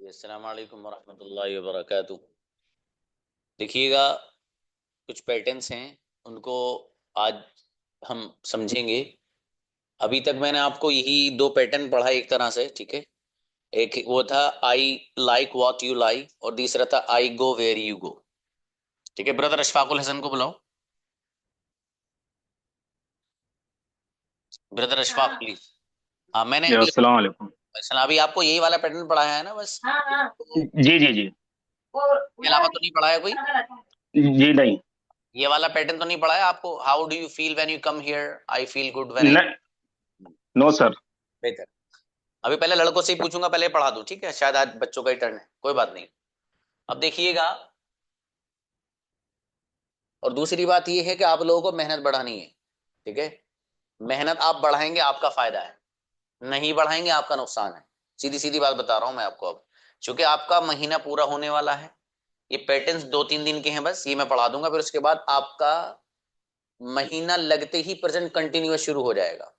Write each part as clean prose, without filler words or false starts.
अस्सलाम वालेकुम वरहमतुल्लाहि वबरकातुह। देखिएगा, कुछ पैटर्न्स हैं, उनको आज हम समझेंगे। अभी तक मैंने आपको यही दो पैटर्न पढ़ा एक तरह से, ठीक है। एक वो था I like what you like, और दूसरा था आई गो वेयर यू गो। ठीक है, ब्रदर अशफाकुल हसन को बुलाओ। Brother Ashfaq please. हाँ, मैंने जी, अभी अस्सलाम वालेकुम। अभी आपको यही वाला पैटर्न पढ़ाया है ना, बस इसके जी जी जी। अलावा तो नहीं पढ़ाया कोई। जी नहीं। ये वाला पैटर्न तो नहीं पढ़ाया आपको, how do you feel when you come here, I feel good when I. No sir. बेहतर। अभी पहले लड़कों से ही पूछूंगा, पहले पढ़ा दूं, ठीक है, शायद आज बच्चों का ही टर्न है, कोई बात नहीं। अब देखिएगा, और दूसरी बात यह है कि आप लोगों को मेहनत बढ़ानी है, ठीक है। मेहनत आप बढ़ाएंगे आपका फायदा है, नहीं बढ़ाएंगे आपका नुकसान है। सीधी सीधी बात बता रहा हूं मैं आपको। अब चूंकि आपका महीना पूरा होने वाला है, ये पैटर्न्स 2-3 दिन के हैं, बस ये मैं पढ़ा दूंगा, फिर उसके बाद आपका महीना लगते ही प्रेजेंट कंटिन्यूअस शुरू हो जाएगा।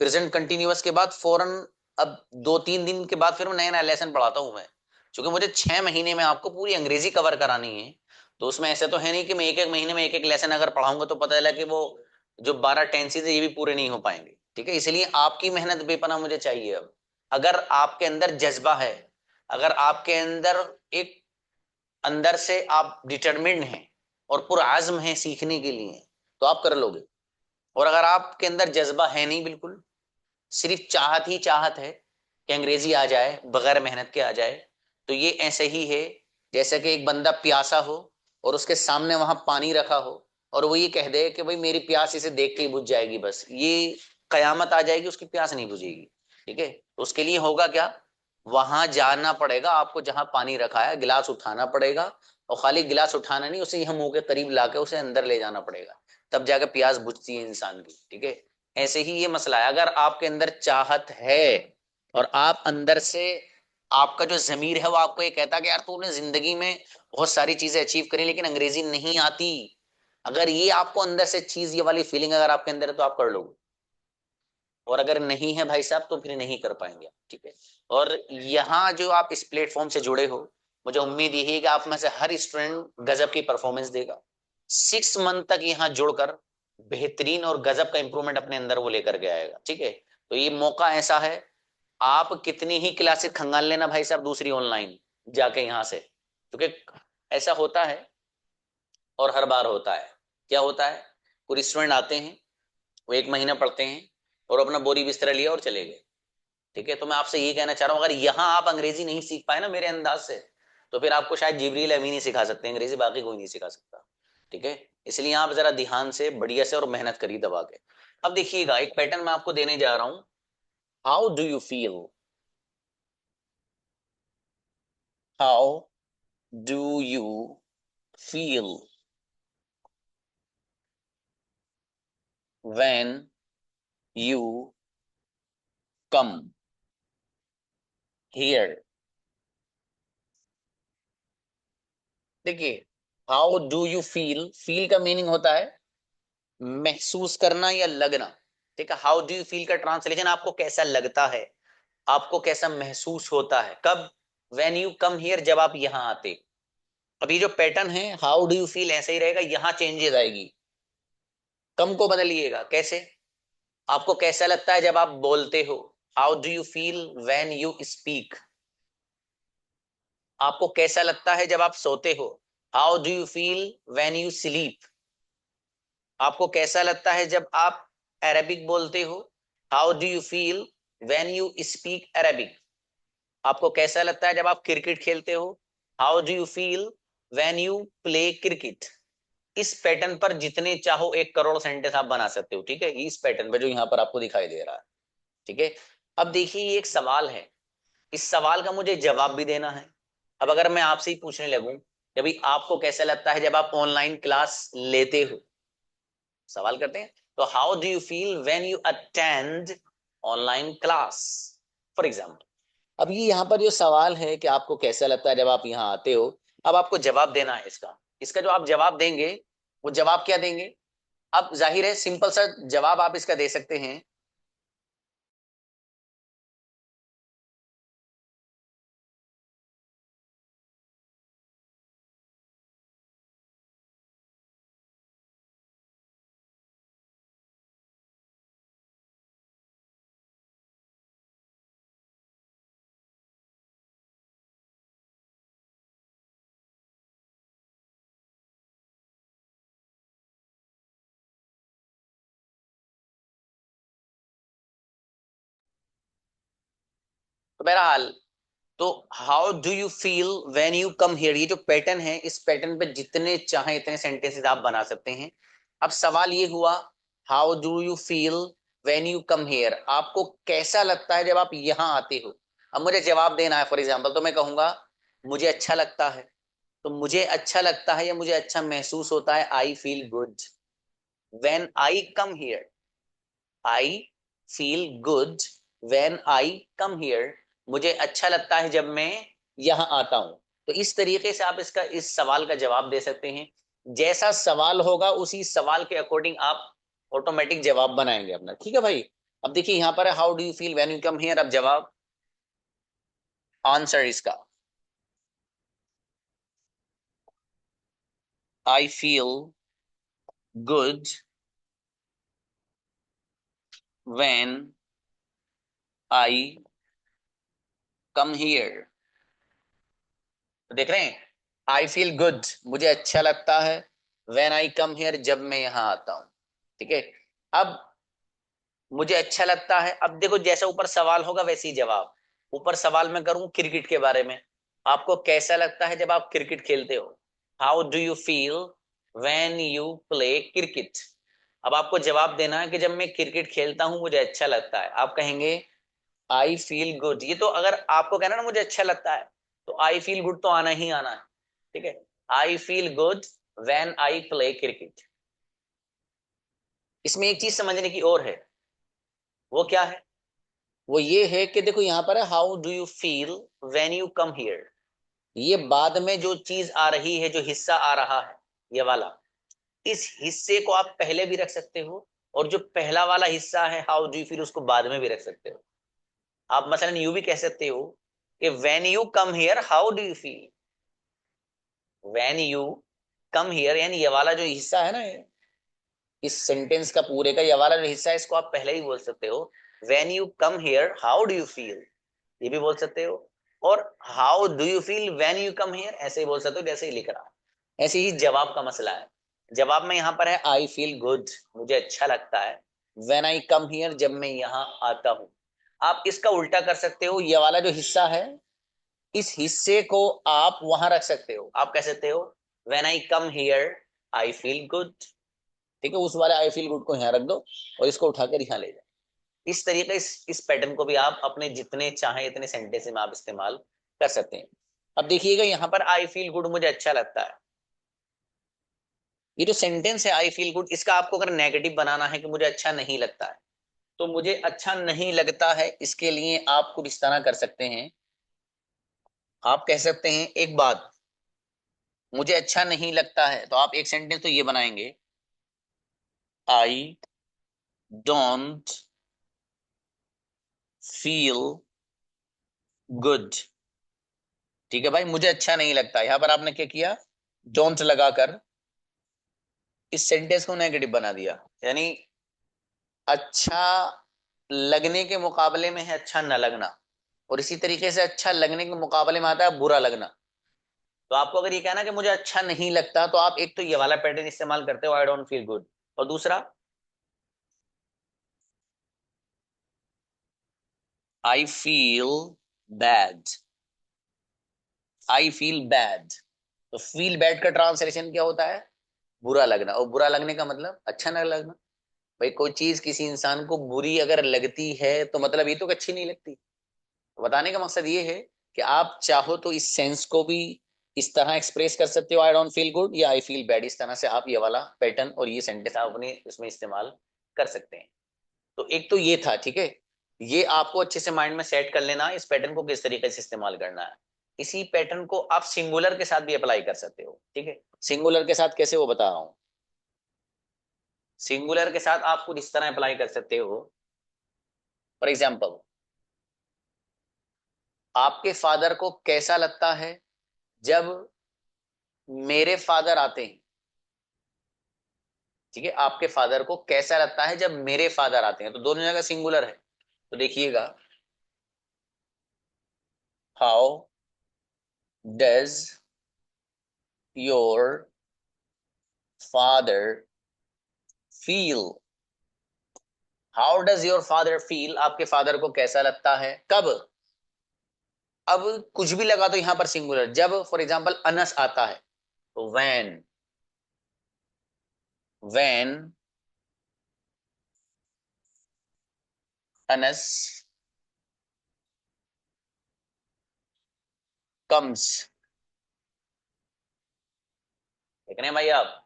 प्रेजेंट कंटिन्यूअस के बाद फौरन, अब 2-3 दिन के बाद फिर मैं नया नया लेसन पढ़ाता हूं मैं। क्योंकि मुझे 6 महीने में आपको पूरी अंग्रेजी कवर करानी है। तो उसमें ऐसे तो है नहीं कि मैं एक एक महीने में एक एक लेसन अगर पढ़ाऊंगा तो पता चला कि वो जो 12 टेंसेज है ये भी पूरे नहीं हो पाएंगे, ठीक है। इसलिए आपकी मेहनत बेपना मुझे चाहिए अब। अगर आपके अंदर जज्बा है, अगर आपके अंदर एक अंदर से आप डिटरमिन्ड हैं और पुरआज़्म हैं सीखने के लिए, तो आप कर लोगे। और अगर आपके अंदर जज्बा है नहीं, बिल्कुल सिर्फ चाहत ही चाहत है कि अंग्रेजी आ जाए, बगैर मेहनत के आ जाए, तो ये ऐसे ही है जैसे कि एक बंदा प्यासा हो और उसके सामने वहां पानी रखा हो, और वो ये कह दे कि भाई मेरी प्यास इसे देख के ही बुझ जाएगी, बस ये कयामत आ जाएगी, उसकी प्यास नहीं बुझेगी। ठीक है, तो उसके लिए होगा क्या, वहां जाना पड़ेगा आपको, जहां पानी रखा है गिलास उठाना पड़ेगा। और खाली गिलास उठाना नहीं, उसे यहाँ मुंह के करीब लाके उसे अंदर ले जाना पड़ेगा, तब जाकर प्यास बुझती है इंसान की, ठीक है। ऐसे ही ये मसला है, अगर आपके अंदर चाहत है और आप अंदर से, आपका जो जमीर है वो आपको ये कहता है कि यार तूने जिंदगी में बहुत सारी चीजें अचीव करी लेकिन अंग्रेजी नहीं आती, अगर ये आपको अंदर से चीज, ये वाली फीलिंग अगर आपके अंदर है तो आप कर लोगे। और अगर नहीं है भाई साहब तो फिर नहीं कर पाएंगे आप, ठीक है। और यहाँ जो आप इस प्लेटफॉर्म से जुड़े हो, मुझे उम्मीद यही है कि आप में से हर स्टूडेंट गजब की परफॉर्मेंस देगा। 6 मंथ तक यहाँ जुड़कर बेहतरीन और गजब का इंप्रूवमेंट अपने अंदर वो लेकर के आएगा, ठीक है। तो ये मौका ऐसा है, आप कितनी ही क्लासेस खंगाल लेना भाई साहब दूसरी ऑनलाइन जाके यहाँ से, क्योंकि ऐसा होता है और हर बार होता है। क्या होता है, कुछ स्टूडेंट आते हैं, वो 1 महीना पढ़ते हैं और अपना बोरी बिस्तरा लिया और चले गए, ठीक है। तो मैं आपसे ये कहना चाह रहा हूँ, अगर यहाँ आप अंग्रेजी नहीं सीख पाए ना मेरे अंदाज से, तो फिर आपको शायद जिब्रील अमीन ही सिखा सकते हैं अंग्रेजी, बाकी कोई नहीं सिखा सकता, ठीक है। इसलिए आप जरा ध्यान से बढ़िया से और मेहनत करिए दबा के। अब देखिएगा, एक पैटर्न मैं आपको देने जा रहा हूँ। How do you feel, how do you feel when you come here. देखिए, how do you feel, feel का मीनिंग होता है महसूस करना या लगना, ठीक है। हाउ डू यू फील का ट्रांसलेशन आपको कैसा लगता है, आपको कैसा महसूस होता है, कब, व्हेन यू कम हियर, जब आप यहाँ आते। अब ये जो पैटर्न है हाउ डू यू फील ऐसे ही रहेगा, यहाँ चेंजेस आएगी। कम को बदलिएगा, कैसे, आपको कैसा लगता है जब आप बोलते हो, how do you feel when you speak. आपको कैसा लगता है जब आप सोते हो, how do you feel when you sleep. आपको कैसा लगता है जब आप अरबिक बोलते हो, how do you feel when you speak Arabic. आपको कैसा लगता है जब आप क्रिकेट खेलते हो, how do you feel when you play cricket. इस पैटर्न पर जितने चाहो 1 करोड़ सेंटेंस आप बना सकते हो, ठीक है, इस पैटर्न पे जो यहाँ पर आपको दिखाई दे रहा है, ठीक है। अब देखिए, ये एक सवाल है, इस सवाल का मुझे जवाब भी देना है। अब अगर मैं आपसे ही पूछने लगूं कि भाई आपको कैसा लगता है जब आप ऑनलाइन क्लास लेते हो, सवाल करते हैं, तो how do you feel when you attend online class, for example. अब ये यहाँ पर जो सवाल है कि आपको कैसा लगता है जब आप यहाँ आते हो, अब आपको जवाब देना है इसका। इसका जो आप जवाब देंगे, वो जवाब क्या देंगे, अब जाहिर है सिंपल सा जवाब आप इसका दे सकते हैं तो बहरहाल, तो how do you feel when you come here, ये जो पैटर्न है, इस पैटर्न पे जितने चाहे इतने सेंटेंसेस आप बना सकते हैं। अब सवाल ये हुआ, how do you feel when you come here, आपको कैसा लगता है जब आप यहाँ आते हो। अब मुझे जवाब देना है। फॉर एग्जाम्पल, तो मैं कहूंगा मुझे अच्छा लगता है। तो मुझे अच्छा लगता है या मुझे अच्छा महसूस होता है, आई feel good when I come here. I feel good when I come here, मुझे अच्छा लगता है जब मैं यहाँ आता हूं। तो इस तरीके से आप इसका, इस सवाल का जवाब दे सकते हैं। जैसा सवाल होगा उसी सवाल के अकॉर्डिंग आप ऑटोमेटिक जवाब बनाएंगे अपना। ठीक है भाई। अब देखिए यहाँ पर है, how do you feel when you come here. अब जवाब, आंसर इसका, आई feel good when I come here. तो देख रहे हैं, आई फील गुड, मुझे अच्छा लगता है, व्हेन आई कम हियर, जब मैं यहाँ आता हूं। ठीक है। अब मुझे अच्छा लगता है, अब देखो जैसा ऊपर सवाल होगा वैसे ही जवाब। ऊपर सवाल में करूं क्रिकेट के बारे में, आपको कैसा लगता है जब आप क्रिकेट खेलते हो, how do you feel when you play cricket. अब आपको जवाब देना है कि जब मैं क्रिकेट खेलता हूं मुझे अच्छा लगता है, आप कहेंगे आई फील गुड। ये तो अगर आपको कहना ना मुझे अच्छा लगता है, तो आई फील गुड तो आना ही आना है। ठीक है। आई feel good when I play cricket. इसमें एक चीज समझने की और है, वो क्या है, वो ये है कि देखो यहां पर है, how do you feel when you come here. ये बाद में जो चीज आ रही है, जो हिस्सा आ रहा है, ये वाला, इस हिस्से को आप पहले भी रख सकते हो, और जो पहला वाला हिस्सा है हाउ डू यू फील, उसको बाद में भी रख सकते हो। आप मसलन यू भी कह सकते हो कि when you come here how do you feel. When you come here, यानी ये वाला जो हिस्सा है ना, इस सेंटेंस का पूरे का ये वाला जो हिस्सा है, इसको आप पहले ही बोल सकते हो, when you come here how do you feel, ये भी बोल सकते हो। और how do you feel when you come here, ऐसे ही बोल सकते हो जैसे ही लिख रहा है। ऐसे ही जवाब का मसला है। जवाब में यहां पर है, आई फील गुड, मुझे अच्छा लगता है, व्हेन आई कम हियर, जब मैं यहाँ आता हूं। आप इसका उल्टा कर सकते हो, ये वाला जो हिस्सा है, इस हिस्से को आप वहां रख सकते हो। आप कह सकते हो when I come here I feel good. ठीक है, उस वाले आई फील गुड को यहाँ रख दो और इसको उठाकर यहाँ ले जाओ। इस तरीके, इस पैटर्न को भी आप अपने जितने चाहे इतने सेंटेंस में आप इस्तेमाल कर सकते हैं। अब देखिएगा यहाँ पर, आई फील गुड, मुझे अच्छा लगता है, ये जो सेंटेंस है आई फील गुड, इसका आपको अगर नेगेटिव बनाना है कि मुझे अच्छा नहीं लगता है, तो मुझे अच्छा नहीं लगता है, इसके लिए आप कुछ इस तरह कर सकते हैं। आप कह सकते हैं एक बात, मुझे अच्छा नहीं लगता है, तो आप एक सेंटेंस तो ये बनाएंगे, आई डोंट फील गुड। ठीक है भाई, मुझे अच्छा नहीं लगता। यहां पर आपने क्या किया, डोंट लगाकर इस सेंटेंस को नेगेटिव बना दिया। यानी अच्छा लगने के मुकाबले में है अच्छा न लगना, और इसी तरीके से अच्छा लगने के मुकाबले में आता है बुरा लगना। तो आपको अगर ये कहना कि मुझे अच्छा नहीं लगता, तो आप एक तो ये वाला पैटर्न इस्तेमाल करते हो, आई डोंट फील गुड, और दूसरा I feel bad. I feel bad, तो फील बैड का ट्रांसलेशन क्या होता है, बुरा लगना। और बुरा लगने का मतलब अच्छा न लगना। भाई कोई चीज किसी इंसान को बुरी अगर लगती है, तो मतलब ये तो कि अच्छी नहीं लगती। तो बताने का मकसद ये है कि आप चाहो तो इस सेंस को भी इस तरह एक्सप्रेस कर सकते हो, आई डोंट फील गुड या आई फील बैड। इस तरह से आप ये वाला पैटर्न और ये सेंटेंस आप अपने इसमें इस्तेमाल कर सकते हैं। तो एक तो ये था, ठीक है। ये आपको अच्छे से माइंड में सेट कर लेना है, इस पैटर्न को किस तरीके से इस्तेमाल करना है। इसी पैटर्न को आप सिंगुलर के साथ भी अप्लाई कर सकते हो। ठीक है, सिंगुलर के साथ कैसे वो बता रहा हूं। सिंगुलर के साथ आप कुछ इस तरह अप्लाई कर सकते हो। फॉर एग्जाम्पल, आपके फादर को कैसा लगता है जब मेरे फादर आते हैं। ठीक है, आपके फादर को कैसा लगता है जब मेरे फादर आते हैं, तो दोनों जगह सिंगुलर है। तो देखिएगा, how does your father feel. How does your father feel, आपके फादर को कैसा लगता है कब, अब कुछ भी लगा दो यहां पर सिंगुलर, जब फॉर एग्जांपल अनस आता है तो व्हेन अनस कम्स, देख रहे हैं भाई आप,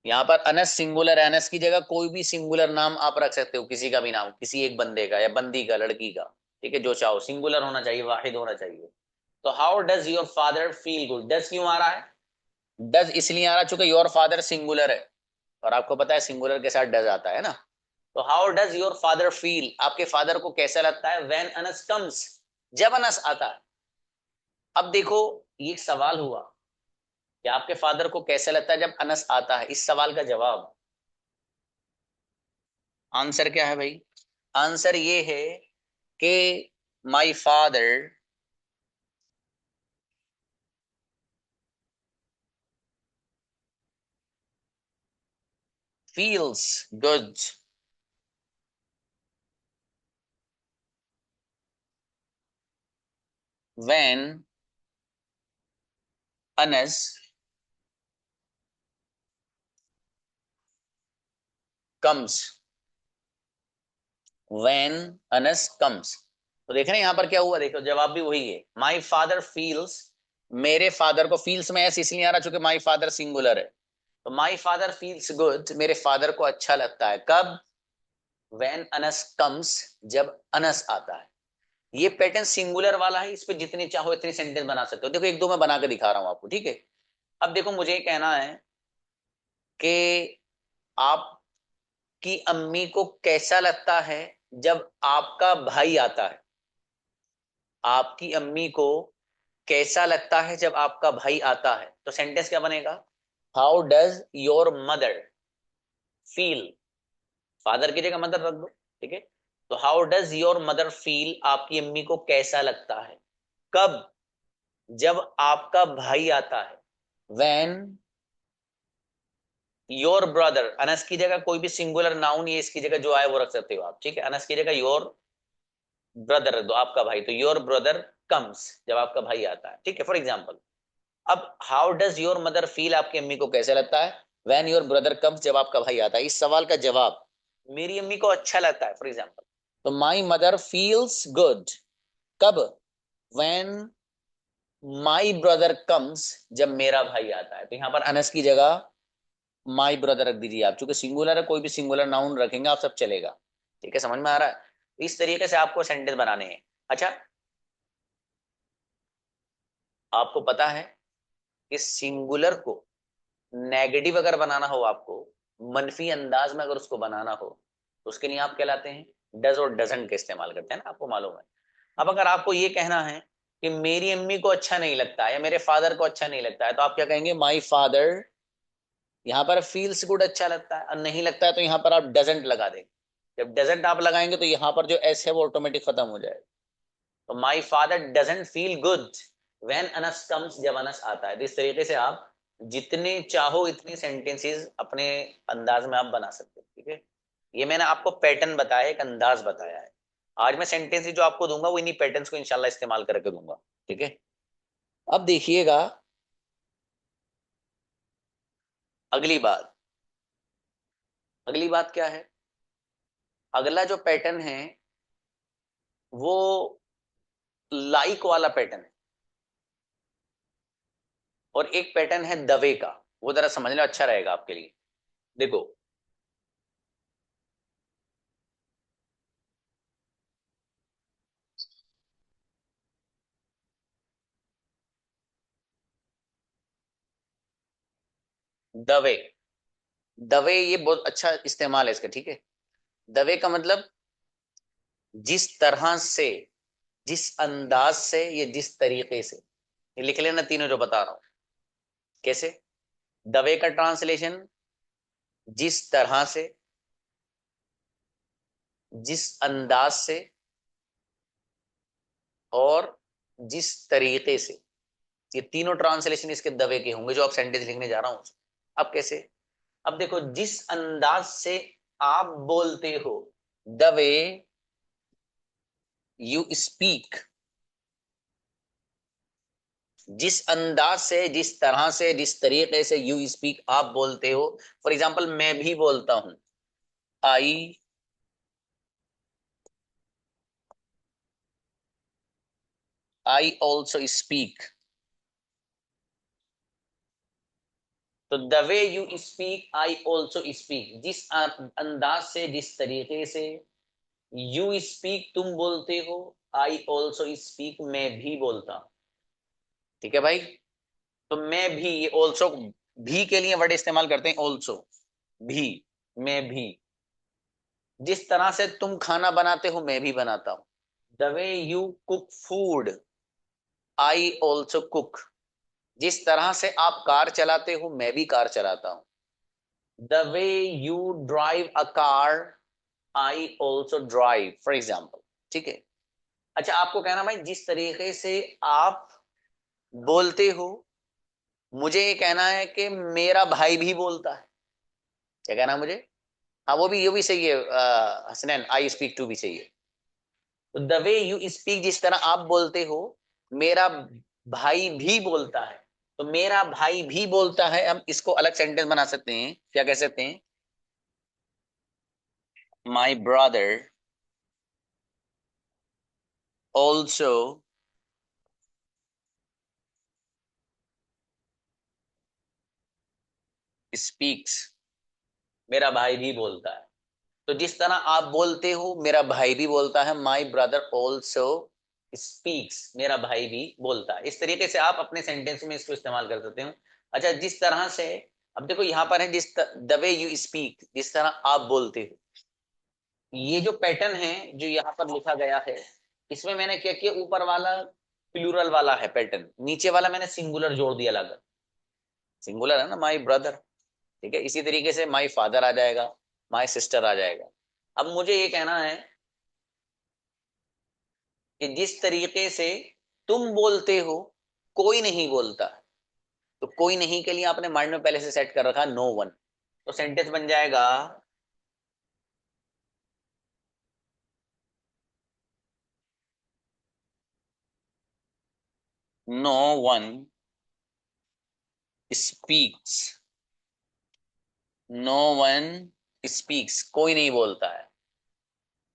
यहाँ पर अनस सिंगुलर है, अनस की जगह कोई भी सिंगुलर नाम आप रख सकते हो, किसी का भी नाम, किसी एक बंदे का या बंदी का, लड़की का, ठीक है, जो चाहो, सिंगुलर होना चाहिए, वाहिद होना चाहिए। तो how does your father feel good, does क्यों आ रहा है? डज इसलिए आ रहा है चूंकि योर फादर सिंगुलर है, और आपको पता है सिंगुलर के साथ डज आता है ना। तो how does your father feel, आपके फादर को कैसा लगता है, व्हेन अनस कम्स, जब अनस आता है। अब देखो, ये एक सवाल हुआ कि आपके फादर को कैसा लगता है जब अनस आता है, इस सवाल का जवाब, आंसर क्या है भाई? आंसर ये है कि my father feels good when Anas comes, when Anas comes. तो देख रहे हैं यहां पर क्या हुआ, देखो जवाब भी वही है, माई फादर फील्स, मेरे फादर को, फील्स में ऐसे इसलिए आ रहा चूंकि माई फादर सिंगुलर है, तो माई फादर फील्स गुड, मेरे फादर को अच्छा लगता है, कब? व्हेन अनस कम्स, जब अनस आता है। ये पैटर्न सिंगुलर वाला है, इस पे जितने चाहो इतने सेंटेंस बना सकते हो, देखो एक दो मैं बना के दिखा रहा हूं आपको, ठीक है। अब देखो मुझे ये कहना है कि आपकी अम्मी को कैसा लगता है जब आपका भाई आता है, आपकी अम्मी को कैसा लगता है जब आपका भाई आता है, तो सेंटेंस क्या बनेगा, how does your mother feel, father की जगह मदर रख दो, ठीक है। तो how does your mother feel, आपकी अम्मी को कैसा लगता है, कब? जब आपका भाई आता है, व्हेन योर ब्रदर, अनस की जगह कोई भी सिंगुलर नाउन ये इसकी जगह जो आए वो रख सकते हो आप, ठीक है, अनस की जगह योर ब्रदर रख दो, आपका भाई, तो योर ब्रदर कम्स, जब आपका भाई आता है, ठीक है, फॉर एग्जाम्पल। अब how does your mother feel, आपकी अम्मी को कैसे लगता है, व्हेन योर ब्रदर कम्स, जब आपका भाई आता है, इस सवाल का जवाब, मेरी अम्मी को अच्छा लगता है, फॉर एग्जाम्पल। तो माई मदर फील्स गुड, कब? व्हेन माई ब्रदर कम्स, जब मेरा भाई आता है, तो यहां पर अनस की जगह माई ब्रदर रख दीजिए आप, चूंकि सिंगुलर है, कोई भी सिंगुलर नाउन रखेंगे आप, सब चलेगा, ठीक है, समझ में आ रहा है? इस तरीके से आपको सेंटेंस बनाने हैं। अच्छा, आपको पता है कि सिंगुलर को नेगेटिव अगर बनाना हो आपको, मनफी अंदाज में अगर उसको बनाना हो, तो उसके लिए आप कहलाते हैं डज और डजंट का इस्तेमाल करते हैं ना, आपको मालूम है। अब अगर आपको ये कहना है कि मेरी अम्मी को अच्छा नहीं लगता है या मेरे फादर को अच्छा नहीं लगता है, तो आप क्या कहेंगे, माई फादर, यहाँ पर फील्स गुड अच्छा लगता है, और नहीं लगता है तो यहाँ पर आप डजंट लगा देंगे। जब डजंट आप लगाएंगे तो यहाँ पर जो एस है वो ऑटोमेटिक खत्म हो जाएगा। तो my father doesn't feel good when Anas comes, जब अनस आता है। तो इस तरीके से आप जितने चाहो इतनी सेंटेंसेस अपने अंदाज में आप बना सकते हो, ठीक है। ये मैंने आपको पैटर्न बताया, एक अंदाज बताया है। आज मैं सेंटेंसेस जो आपको दूंगा वो इन्हीं पैटर्न्स को इंशाल्लाह इस्तेमाल करके दूंगा, ठीक है। अब देखिएगा अगली बात, अगली बात क्या है, अगला जो पैटर्न है वो लाइक वाला पैटर्न है, और एक पैटर्न है दवे का, वो जरा समझ लो, अच्छा रहेगा आपके लिए। देखो, दवे, दवे ये बहुत अच्छा इस्तेमाल है इसका, ठीक है। दवे का मतलब जिस तरह से, जिस अंदाज से, ये जिस तरीके से, ये लिख लेना तीनों जो बता रहा हूं, कैसे। दवे का ट्रांसलेशन जिस तरह से, जिस अंदाज से, और जिस तरीके से, ये तीनों ट्रांसलेशन इसके दवे के होंगे जो आप सेंटेंस लिखने जा रहा हूं। अब कैसे? अब देखो, जिस अंदाज से आप बोलते हो, द वे यू स्पीक, जिस अंदाज से, जिस तरह से, जिस तरीके से यू स्पीक आप बोलते हो। फॉर एग्जाम्पल मैं भी बोलता हूं, आई ऑल्सो स्पीक। तो the way you speak I also speak, जिस अंदाज से, जिस तरीके से यू स्पीक तुम बोलते हो, आई ऑल्सो स्पीक मैं भी बोलता हूं। ठीक है भाई। तो मैं भी, ये ऑल्सो भी के लिए वर्ड इस्तेमाल करते हैं, ऑल्सो भी, मैं भी। जिस तरह से तुम खाना बनाते हो मैं भी बनाता हूं। The way you cook food I also cook. जिस तरह से आप कार चलाते हो मैं भी कार चलाता हूं। The way you drive a car I also drive, for example. ठीक है। अच्छा, आपको कहना भाई जिस तरीके से आप बोलते हो, मुझे ये कहना है कि मेरा भाई भी बोलता है। क्या कहना है मुझे? हाँ, वो भी, ये भी सही है हसनैन, आई स्पीक टू भी सही है। तो द वे यू स्पीक, जिस तरह आप बोलते हो, मेरा भाई भी बोलता है। तो मेरा भाई भी बोलता है, हम इसको अलग सेंटेंस बना सकते हैं, क्या कह सकते हैं? My brother also speaks. मेरा भाई भी बोलता है। तो जिस तरह आप बोलते हो मेरा भाई भी बोलता है, माई ब्रदर ऑल्सो स्पीक्स, मेरा भाई भी बोलता है। इस तरीके से आप अपने सेंटेंस में इसको इस्तेमाल कर सकते हो। अच्छा, जिस तरह से, अब देखो यहां पर है जिस द वे यू स्पीक, जिस तरह आप बोलते हो। ये जो पैटर्न है जो यहाँ पर लिखा गया है, इसमें मैंने क्या किया, ऊपर वाला प्लूरल वाला है पैटर्न, नीचे वाला मैंने सिंगुलर जोड़ दिया अलग। सिंगुलर है ना, माई ब्रदर। ठीक है, इसी तरीके से माई फादर आ जाएगा, माई सिस्टर आ जाएगा। अब मुझे ये कहना है कि जिस तरीके से तुम बोलते हो कोई नहीं बोलता। तो कोई नहीं के लिए आपने माइंड में पहले से सेट कर रखा नो वन। तो सेंटेंस बन जाएगा, no one speaks. No one speaks, कोई नहीं बोलता है।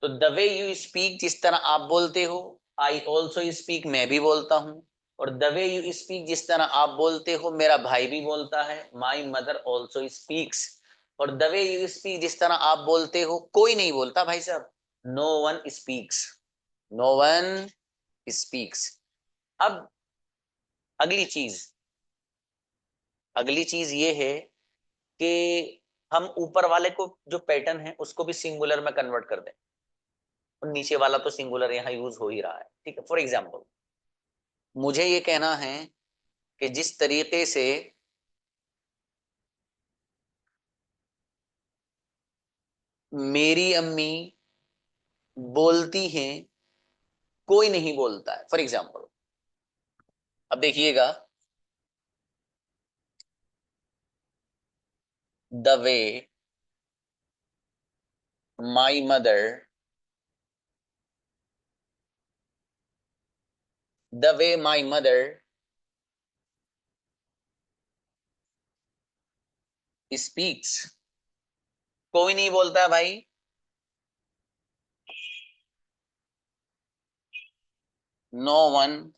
तो द वे यू स्पीक, जिस तरह आप बोलते हो, आई ऑल्सो स्पीक, मैं भी बोलता हूं। और द वे यू स्पीक, जिस तरह आप बोलते हो मेरा भाई भी बोलता है, माई मदर ऑल्सो स्पीक्स। और द वे यू स्पीक, जिस तरह आप बोलते हो कोई नहीं बोलता भाई साहब, no one speaks. No one speaks. अब अगली चीज, अगली चीज ये है कि हम ऊपर वाले को जो पैटर्न है उसको भी सिंगुलर में कन्वर्ट कर दें। और नीचे वाला तो सिंगुलर यहाँ यूज हो ही रहा है। ठीक है, फॉर एग्जाम्पल मुझे ये कहना है कि जिस तरीके से मेरी अम्मी बोलती हैं कोई नहीं बोलता है, फॉर एग्जाम्पल। अब देखिएगा, the way my mother, the way my mother speaks, कोई नहीं बोलता है भाई, नो वन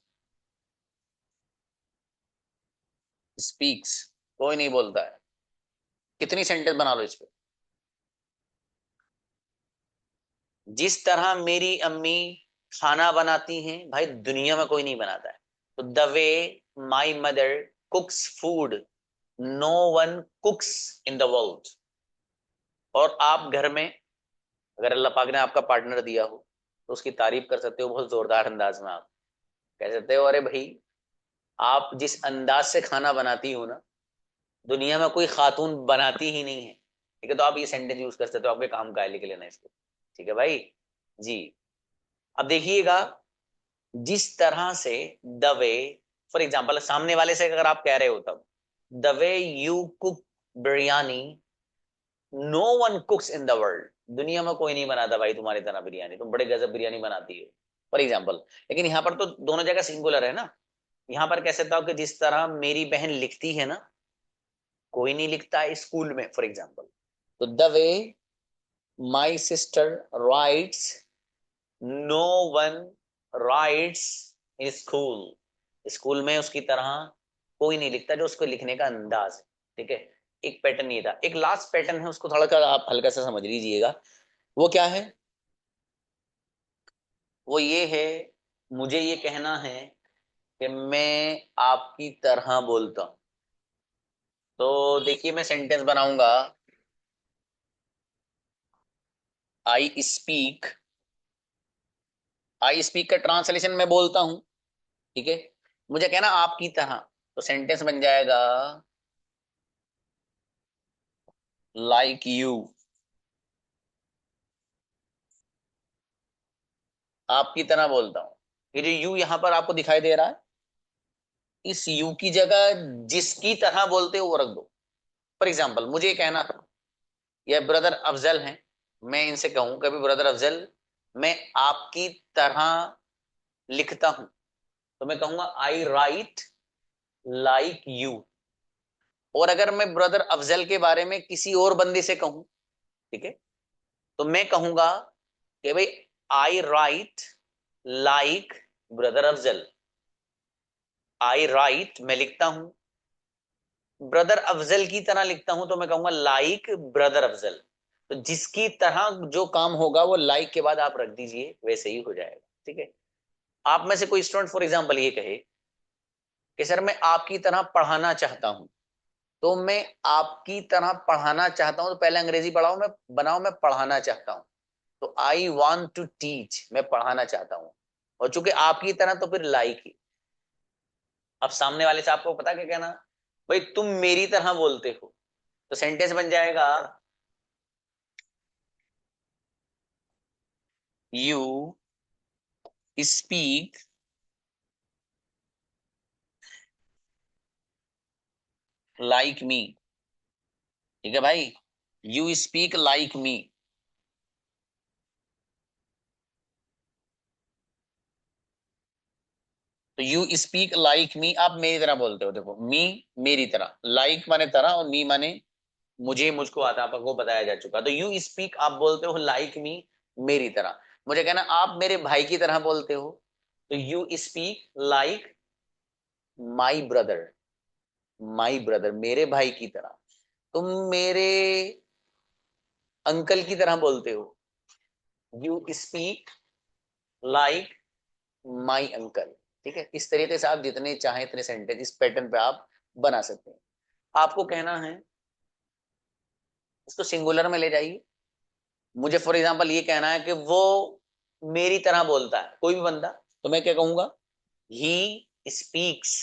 स्पीक्स, कोई नहीं बोलता है। कितनी सेंटेंस बना लो इस पे। जिस तरह मेरी अम्मी खाना बनाती हैं भाई, दुनिया में कोई नहीं बनाता है। तो the way my mother cooks food, no one cooks in the world. और आप घर में, अगर अल्लाह पाक ने आपका पार्टनर दिया हो तो उसकी तारीफ कर सकते हो बहुत जोरदार अंदाज में। आप कह सकते हो अरे भाई, आप जिस अंदाज से खाना बनाती हो ना, दुनिया में कोई खातून बनाती ही नहीं है। ठीक है, तो आप ये सेंटेंस यूज कर सकते हो, आपके काम का है, लिख लेना इसको। ठीक है भाई जी। अब देखिएगा, जिस तरह से द वे, फॉर एग्जाम्पल सामने वाले से अगर आप कह रहे हो तब, the way you cook biryani, no one cooks in the world, दुनिया में कोई नहीं बनाता भाई तुम्हारी तरह बिरयानी, तुम बड़े गजब बिरयानी बनाती हो, फॉर एग्जाम्पल। लेकिन यहाँ पर तो दोनों जगह सिंगुलर है ना। यहां पर कह सकता हूं कि जिस तरह मेरी बहन लिखती है ना, कोई नहीं लिखता है स्कूल में, फॉर एग्जाम्पल। तो the way my sister writes, no one writes in school. School में उसकी तरह कोई नहीं लिखता, जो उसको लिखने का अंदाज है। ठीक है, एक पैटर्न ये था। एक लास्ट पैटर्न है, उसको थोड़ा सा आप हल्का सा समझ लीजिएगा। वो क्या है? वो ये है, मुझे ये कहना है कि मैं आपकी तरह बोलता हूं। तो देखिए, मैं सेंटेंस बनाऊंगा, आई स्पीक। आई स्पीक का ट्रांसलेशन मैं बोलता हूं, ठीक है। मुझे कहना आपकी तरह, तो सेंटेंस बन जाएगा लाइक यू। आपकी तरह बोलता हूं। ये जो यू यहां पर आपको दिखाई दे रहा है, इस यू की जगह जिसकी तरह बोलते हो वो रख दो। फॉर एग्जाम्पल, मुझे ये कहना, ये ब्रदर अफजल हैं, मैं इनसे कहूं कभी ब्रदर अफजल, मैं आपकी तरह लिखता हूं, तो मैं कहूंगा आई राइट लाइक यू। और अगर मैं ब्रदर अफजल के बारे में किसी और बंदे से कहूं, ठीक है, तो मैं कहूंगा कि भाई आई राइट लाइक ब्रदर अफजल। आई राइट मैं लिखता हूं, ब्रदर अफजल की तरह लिखता हूं, तो मैं कहूंगा लाइक ब्रदर अफजल। तो जिसकी तरह जो काम होगा वो लाइक के बाद आप रख दीजिए, वैसे ही हो जाएगा। ठीक है। आप में से कोई स्टूडेंट फॉर एग्जाम्पल ये कहे कि सर मैं आपकी तरह पढ़ाना चाहता हूं, तो मैं आपकी तरह पढ़ाना चाहता हूं, तो पहले अंग्रेजी पढ़ाओ, मैं बनाओ मैं पढ़ाना चाहता हूं। तो आई वॉन्ट टू टीच, मैं पढ़ाना चाहता हूं। और चूंकि आपकी तरह, तो फिर लाइक ही। अब सामने वाले से आपको पता क्या कहना, भाई तुम मेरी तरह बोलते हो, तो सेंटेंस बन जाएगा यू स्पीक लाइक मी। ठीक है भाई, यू स्पीक लाइक मी। तो यू स्पीक लाइक मी, आप मेरी तरह बोलते हो। देखो, मी मेरी तरह, लाइक माने तरह, और मी माने मुझे, मुझको आता, आपको बताया जा चुका। तो यू स्पीक आप बोलते हो लाइक मी, मेरी तरह। मुझे कहना आप मेरे भाई की तरह बोलते हो, तो you speak like my brother. My brother मेरे भाई की तरह। तुम मेरे अंकल की तरह बोलते हो, you speak like my uncle. ठीक है, इस तरीके से आप जितने चाहें इतने सेंटेंस इस पैटर्न पे आप बना सकते हैं। आपको कहना है, इसको सिंगुलर में ले जाइए। मुझे फॉर एग्जांपल ये कहना है कि वो मेरी तरह बोलता है, कोई भी बंदा, तो मैं क्या कहूंगा, ही स्पीक्स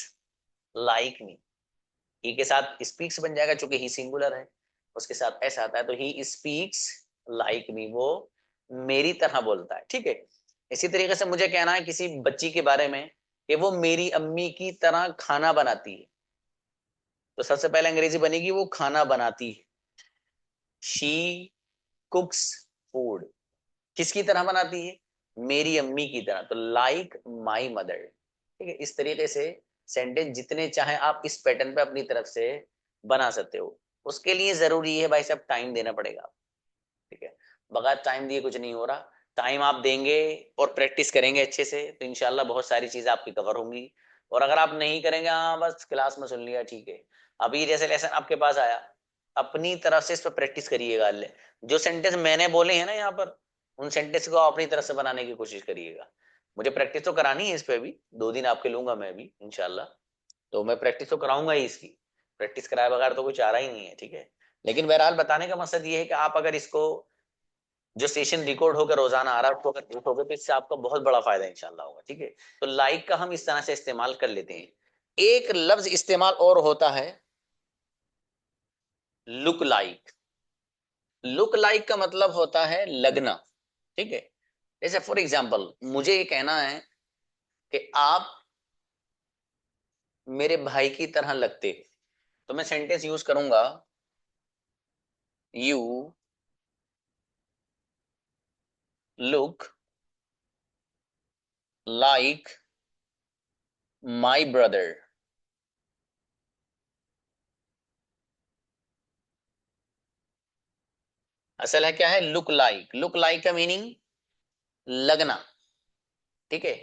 लाइक मी। ही के साथ स्पीक्स बन जाएगा, चूंकि ही सिंगुलर है, उसके साथ ऐसा आता है, तो ही स्पीक्स लाइक मी, वो मेरी तरह बोलता है। ठीक है। इसी तरीके से मुझे कहना है किसी बच्ची के बारे में कि वो मेरी अम्मी की तरह खाना बनाती है, तो सबसे पहले अंग्रेजी बनेगी वो खाना बनाती है, शी कुक्स फूड। किसकी तरह बनाती है? मेरी अम्मी की तरह, तो लाइक माई मदर। ठीक है, इस तरीके से सेंटेंस जितने चाहे आप इस पैटर्न पे अपनी तरफ से बना सकते हो। उसके लिए जरूरी है भाई साहब, टाइम देना पड़ेगा। ठीक है, बगैर टाइम दिए कुछ नहीं हो रहा। टाइम आप देंगे और प्रैक्टिस करेंगे अच्छे से, तो इंशाल्लाह बहुत सारी चीजें आपकी कवर होंगी। और अगर आप नहीं करेंगे, हाँ बस क्लास में सुन लिया, ठीक है, अभी जैसे लेसन आपके पास आया, अपनी तरफ से इस पर प्रैक्टिस करिएगा। जो सेंटेंस मैंने बोले हैं ना यहाँ पर, उन सेंटेंस को अपनी तरफ से बनाने की कोशिश करिएगा। मुझे प्रैक्टिस तो करानी है इस पे भी, 2 दिन आपके लूंगा मैं भी इंशाल्लाह। तो मैं प्रैक्टिस तो कराऊंगा ही इसकी, प्रैक्टिस कराए बगैर तो कुछ आ रहा ही नहीं है। ठीक है, लेकिन बहरहाल बताने का मकसद ये है कि आप अगर इसको, जो सेशन रिकॉर्ड होकर रोजाना आ रहा है, उसको अगर देखोगे तो इससे आपको बहुत बड़ा फायदा इंशाल्लाह होगा। ठीक है, तो लाइक का हम इस तरह से इस्तेमाल कर लेते हैं। एक लफ्ज इस्तेमाल और होता है, लुक लाइक। लुक लाइक का मतलब होता है लगना। ठीक है, जैसे फॉर एग्जाम्पल मुझे ये कहना है कि आप मेरे भाई की तरह लगते हो, तो मैं सेंटेंस यूज करूंगा, you look like my brother. असल है क्या है, लुक लाइक। लुक लाइक का मीनिंग लगना, ठीक है,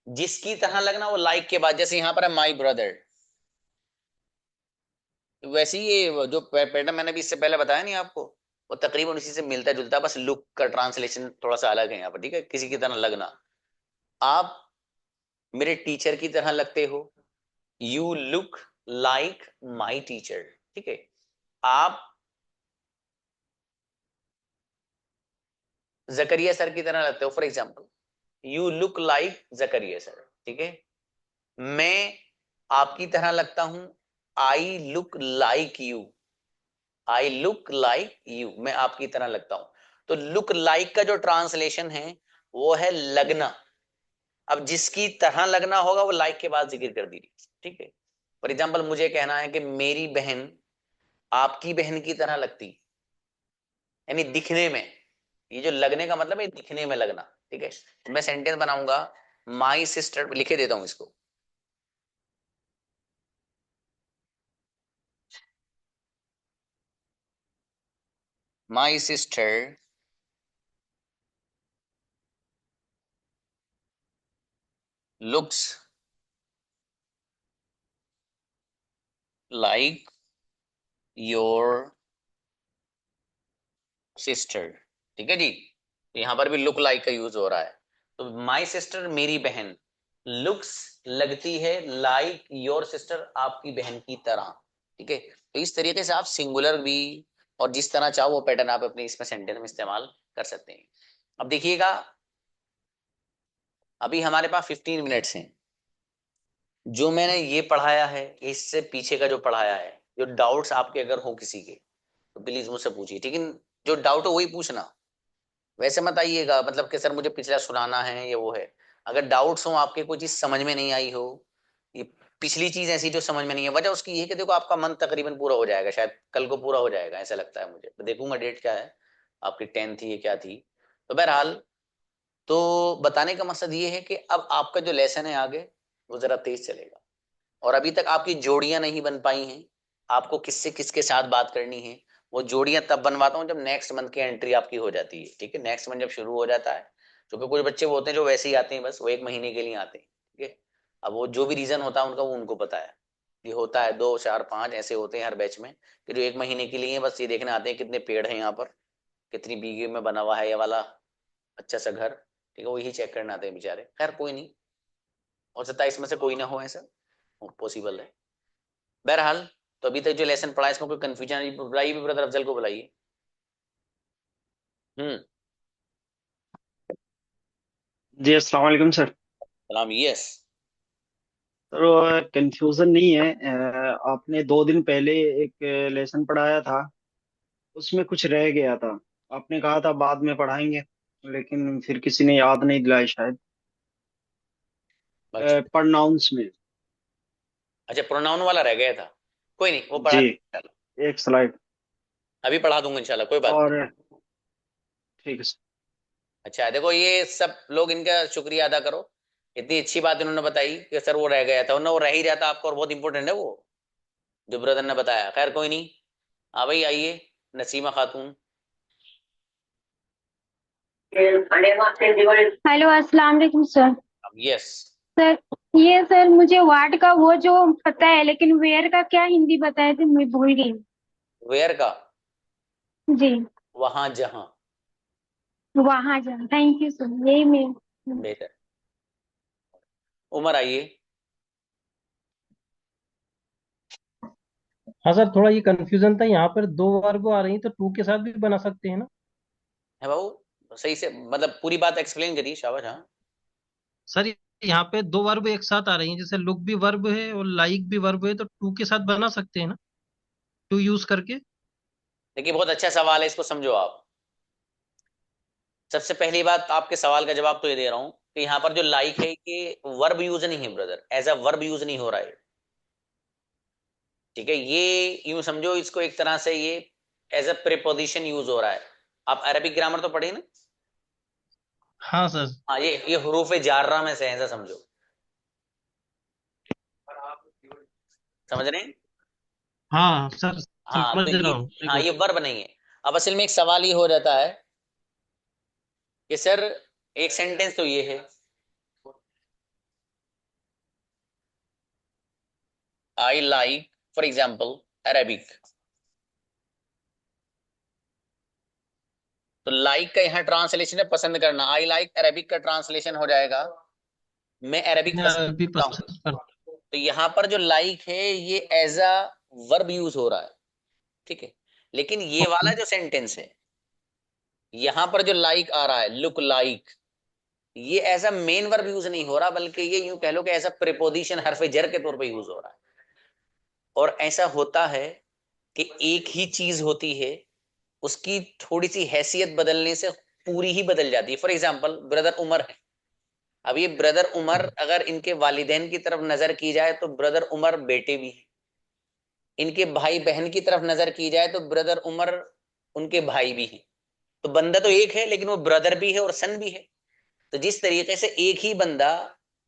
जिसकी तरह लगना। वो लाइक के बाद, जैसे यहां पर है माई ब्रदर, वैसे ही ये जो पैटर्न मैंने भी इससे पहले बताया नहीं आपको, वो तकरीबन उसी से मिलता जुलता, बस लुक का ट्रांसलेशन थोड़ा सा अलग है यहाँ पर, ठीक है, किसी की तरह लगना। आप मेरे टीचर की तरह लगते हो, you look like my teacher, ठीक है। आप जकरिया सर की तरह लगते हो, for example you look like Zakariya sir, ठीक है। मैं आपकी तरह लगता हूं, I look like you. I look like you, मैं आपकी तरह लगता हूं। तो लुक लाइक का जो ट्रांसलेशन है वो है लगना। अब जिसकी तरह लगना होगा वो लाइक के बाद जिक्र कर दीजिए, ठीक है। फॉर एग्जाम्पल मुझे कहना है कि मेरी बहन आपकी बहन की तरह लगती, यानी दिखने में। ये जो लगने का मतलब है दिखने में लगना, ठीक है। तो मैं सेंटेंस बनाऊंगा, माई सिस्टर, लिखे देता हूं इसको। My sister looks like your sister, ठीक है जी। तो यहां पर भी लुक लाइक का यूज हो रहा है। तो माई सिस्टर मेरी बहन, लुक्स लगती है, लाइक योर सिस्टर आपकी बहन की तरह, ठीक है। तो इस तरीके से आप सिंगुलर भी और जिस तरह चाहो वो पैटर्न आप अपने इसमें सेंटेंस में इस्तेमाल कर सकते हैं। अब देखिएगा, अभी हमारे पास 15 मिनट्स हैं। जो मैंने ये पढ़ाया है इससे पीछे का जो पढ़ाया है, जो डाउट्स आपके अगर हो किसी के, तो प्लीज मुझसे पूछिए, ठीक है। जो डाउट हो वही पूछना, वैसे मत आइएगा मतलब कि सर मुझे पिछला सुनाना है ये वो है। अगर डाउट्स हो आपके, कोई चीज समझ में नहीं आई हो, ये पिछली चीज ऐसी जो समझ में नहीं है, वजह उसकी ये है कि देखो आपका मन तकरीबन पूरा हो जाएगा, शायद कल को पूरा हो जाएगा ऐसा लगता है मुझे, तो देखूंगा डेट क्या है आपकी, 10 थी ये क्या थी। तो बहरहाल, तो बताने का मकसद ये है कि अब आपका जो लेसन है आगे वो जरा तेज चलेगा। और अभी तक आपकी जोड़ियां नहीं बन पाई हैं, आपको किससे किसके साथ बात करनी है, वो जोड़ियां तब बनवाता हूँ जब नेक्स्ट मंथ की एंट्री आपकी हो जाती है, ठीक है। नेक्स्ट मंथ जब शुरू हो जाता है, क्योंकि कुछ बच्चे वो होते हैं जो वैसे ही आते हैं, बस वो 1 महीने के लिए आते हैं, ठीक है। अब वो जो भी रीजन होता है उनका वो उनको पता है। ये होता है 2 4 5 ऐसे होते हैं हर बैच में, कि जो 1 महीने के लिए बस ये देखने आते हैं कितने पेड़ हैं यहाँ पर, कितनी बीघे में बना हुआ है ये वाला अच्छा सा घर, ठीक है। वो यही चेक करने आते हैं बेचारे। खैर कोई नहीं, हो सकता है इसमें से कोई ना हो ऐसा, पॉसिबल है। बहरहाल, तो अभी तक जो लेसन पढ़ा है इसमें कोई कंफ्यूजन, बुलाइए भी ब्रदर अफजल को बुलाइए। हम्म। जी अस्सलाम वालेकुम सर। सलाम, यस। सर कंफ्यूजन नहीं है। आपने 2 दिन पहले एक लेसन पढ़ाया था, उसमें कुछ रह गया था। आपने कहा था बाद में पढ़ाएंगे, लेकिन फिर किसी ने याद नहीं दिलाया शायद। अच्छा। प्रोनाउंस में। अच्छा, प्रोनाउन वाला रह गया था, कोई नहीं, वो पढ़ा जी, दूंगा इंशाल्लाह। एक स्लाइड। अभी पढ़ा दूंगा इंशाल्लाह, कोई बात नहीं। और ठीक है सर। अच्छा देखो, ये सब लोग इनका शुक्रिया अदा करो, इतनी अच्छी बात इन्होंने बताई कि सर वो रह गया था, वरना वो रह ही रहा था आपको, और बहुत इंपॉर्टेंट है वो जो ब्रदर ने बताया। खैर कोई नहीं, हाँ भाई आइए, नसीमा खातून। हेलो अस्सलाम वालेकुम सर। यस। सर, ये सर मुझे वाट का वो जो पता है, लेकिन वेयर का क्या हिंदी बताए थे, मैं भूल गई। वेयर का, जी, वहां जहां। वहां जा, थैंक यू सर, यही मैं। बेहतर। उमर आइए। हाँ सर, थोड़ा ये कंफ्यूजन था, यहाँ पर दो वर्ब आ रही हैं तो टू के साथ भी बना सकते हैं ना? है बाबू, सही से मतलब पूरी बात एक्सप्लेन करिए, शाबाश। हाँ, सर यहाँ पे दो वर्ब एक साथ आ रही हैं, जैसे लुक भी वर्ब है और लाइक भी वर्ब है, तो टू के साथ बना सकते हैं ना, टू यूज करके? देखिए बहुत अच्छा सवाल है, इसको समझो आप। सबसे पहली बात, आपके सवाल का जवाब तो ये दे रहा हूं कि यहाँ पर जो लाइक है ये वर्ब यूज नहीं है brother, as a verb use नहीं हो रहा है, ठीक है। ये यूं समझो इसको एक तरह से, ये एज अ प्रीपोजिशन यूज हो रहा है। आप अरबिक ग्रामर तो पढ़े ना? हाँ सर। हाँ, ये हरूफ जाररा में से है, ऐसा समझो, समझ रहे हैं? हाँ सर, हाँ तो समझ रहा ये, हूँ, एक हाँ ये मिनट। वर्ब नहीं है। अब असल में एक सवाल ये हो जाता है कि सर एक सेंटेंस तो ये है, I like for example Arabic. तो लाइक का यहाँ ट्रांसलेशन है पसंद करना, आई लाइक अरेबिक का ट्रांसलेशन हो जाएगा मैं अरेबिक मैं पसंद अभी करता हूँ। पसंद कर। तो यहाँ पर जो लाइक है ये एज अ वर्ब यूज हो रहा है, ठीक है। लेकिन ये ओके। वाला जो सेंटेंस है, यहाँ पर जो लाइक आ रहा है, लुक लाइक, ये as a main verb use नहीं हो रहा, बल्कि ये यूं कह लो कि एज अ प्रीपोजिशन हरफ जर के तौर पे यूज हो रहा है। और ऐसा होता है कि एक ही चीज होती है, उसकी थोड़ी सी हैसियत बदलने से पूरी ही बदल जाती है। फॉर एग्जाम्पल ब्रदर उमर है। अब ये ब्रदर उमर अगर इनके वालिदैन की तरफ नजर की जाए तो ब्रदर उमर बेटे भी हैं, इनके भाई बहन की तरफ नजर की जाए तो ब्रदर उमर उनके भाई भी हैं। तो बंदा तो एक है लेकिन वो ब्रदर भी है और सन भी है। तो जिस तरीके से एक ही बंदा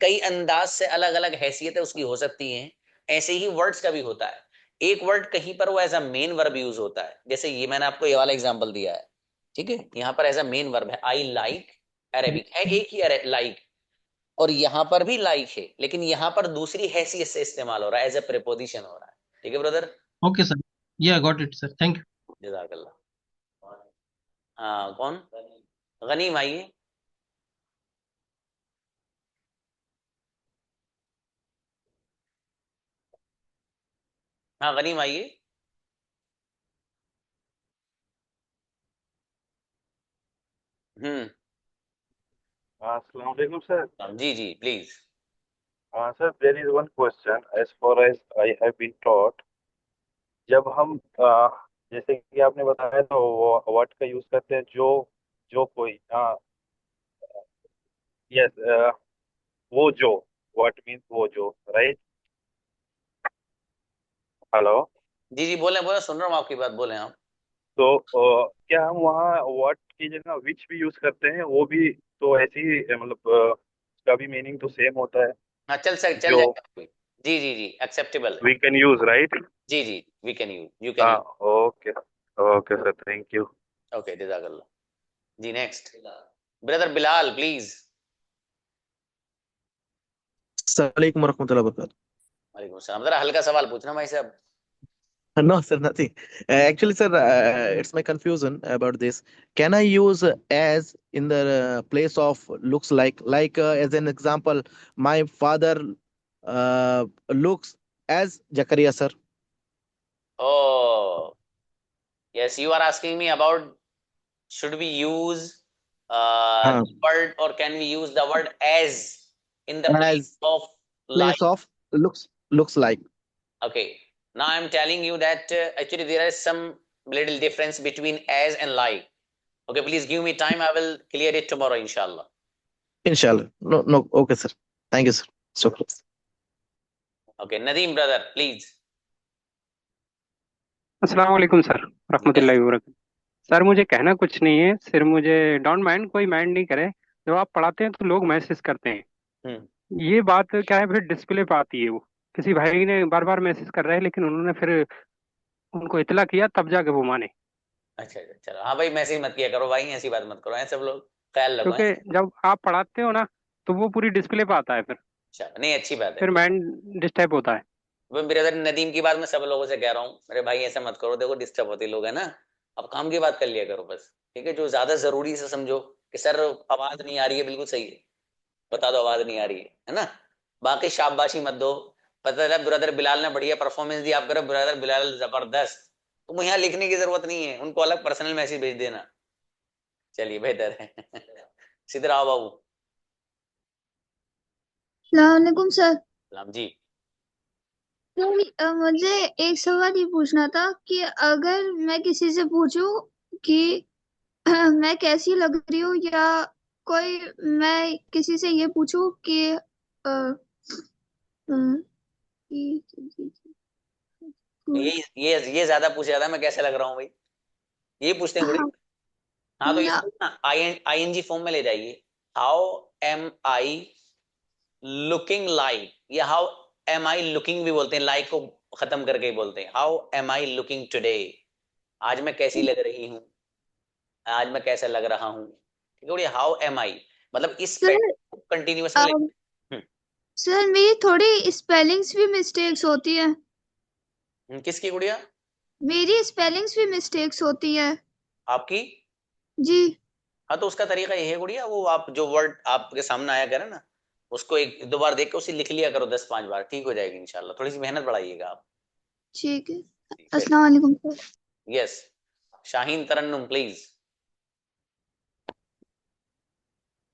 कई अंदाज से अलग अलग हैसियतें उसकी हो सकती हैं, ऐसे ही वर्ड्स का भी होता है। एक वर्ड कहीं पर वो as a main verb use होता है, जैसे ये मैंने आपको ये वाला एग्जांपल दिया है, ठीक है। यहाँ पर एज अ मेन वर्ब है, आई लाइक अरेबिक है, एक ही लाइक, और यहाँ पर भी लाइक है, लेकिन यहाँ पर दूसरी हैसियत से इस्तेमाल हो रहा है, एज अ प्रीपोजिशन हो रहा है। ठीक है brother. Okay sir, yeah got it sir, thank you. जजाकल्ला। हाँ कौन? गनीम आइए। हाँ गनीम आइए। हम्म। Assalamu alaikum, sir. जी जी please. Sir, there is one question. As far as I have been taught, जब हम जैसे कि आपने बताया तो वो वर्ड का यूज करते हैं जो कोई यस वो जो व्हाट मीन्स वो जो राइट। हेलो। जी जी बोले बोले, सुन रहा हूँ आपकी बात, बोले आप। तो क्या हम वहाँ वर्ड की जगह विच भी यूज करते हैं वो भी तो ऐसे ही मतलब उसका भी मीनिंग तो सेम होता है हाँ चल जो जाएगा। जी जी जी एक्सेप्टेबल है। We can use right. जी जी we can use, you can हाँ use. Okay okay sir thank you. Okay जजाकल्ला। जी next brother Bilal please. Assalamualaikum warahmatullahi wabarakatuh. वालेकुम सलाम। जरा हल्का सवाल पूछना भाई साहब। No, sir, nothing. Actually, sir, it's my confusion about this. Can I use as in the place of looks like as an example, my father looks as Jakaria, sir. Oh yes, you are asking me about should we use Uh, the word or can we use the word as in the place as of place like? of looks like. Okay, now I'm telling you that actually there is some little difference between as and like. Okay, please give me time. I will clear it tomorrow, inshallah. Inshallah. No, no. Okay, sir. Thank you, sir. So close. Okay, Nadeem brother, please. अस्सलाम वालेकुम sir, Yes. रहमतुल्लाहि व बरकातहू। Sir मुझे कहना कुछ नहीं है, सिर्फ मुझे डोंट माइंड, कोई माइंड नहीं करे। जब आप पढ़ाते हैं तो लोग मैसेज करते हैं, हम्म। ये बात क्या है, फिर डिस्प्ले पे आती है। वो किसी भाई ने बार बार मैसेज कर रहा है लेकिन उन्होंने फिर उनको इतला किया तब जाके वो माने। अच्छा अच्छा चलो, हाँ भाई मैसेज मत किया करो भाई, ऐसी बात मत करो, हैं सब लोग, ख्याल रखो, हैं। क्योंकि जब आप पढ़ाते हो ना तो वो पूरी डिस्प्ले पे आता है, अच्छा नहीं अच्छी बात है। फिर माइंड डिस्टर्ब होता है। वो ब्रदर नदीम की बात मैं सब लोगों से कह रहा हूँ, मेरे भाई ऐसा मत करो, देखो डिस्टर्ब होते लोग है ना। अब काम की बात कर लिया करो बस, ठीक है। जो ज्यादा जरूरी से समझो कि सर आवाज नहीं आ रही है, बिल्कुल सही है, बता दो आवाज नहीं आ रही है ना। बाकी शाबाशी मत दो। पता है ब्रदर बिलाल ने बढ़िया परफॉर्मेंस दी, आप करो ब्रदर बिलाल जबरदस्त, तुम यहाँ लिखने की जरूरत नहीं है, उनको अलग पर्सनल मैसेज भेज देना। चलिए बेहतर है। सीधे आओ बाबू। सलामकुम सर। सलाम जी। तो मुझे एक सवाल ये पूछना था कि अगर मैं किसी से पूछूं कि मैं कैसी लग रही हूँ, या कोई मैं किसी से ये पूछूं कि अ, अ, कि- ये ज्यादा पूछ रहा था, मैं कैसे लग रहा हूँ भाई, ये पूछते हैं थोड़ी। हाँ, हाँ तो या इसको ना आईएनजी फॉर्म में ले जाइए। How am I looking like, या हाउ एम आई लुकिंग भी बोलते हैं, लाइक को खत्म करके ही बोलते हैं, how am I looking today, आज मैं कैसी लग रही हूँ, आज मैं कैसा लग रहा हूँ। ठीक है गुड़िया, हाउ एम आई, मतलब इस सर कंटिन्यूअस में अब लिखते सर मेरी थोड़ी स्पेलिंग्स भी मिस्टेक्स होती है। किसकी गुड़िया? मेरी स्पेलिंग्स भी मिस्टेक्स होती है आपकी? जी। हाँ तो उसका तरीका ये है गुड़िया, वो आप जो वर्ड आपके सामने आया करे ना, उसको एक दो बार देख के उसे लिख लिया करो 10-5 बार, ठीक हो जाएगी इंशाल्लाह। थोड़ी सी मेहनत बढ़ाइएगा आप। ठीक है। अस्सलाम वालेकुम sir. Yes, Shaheen Tarannum please.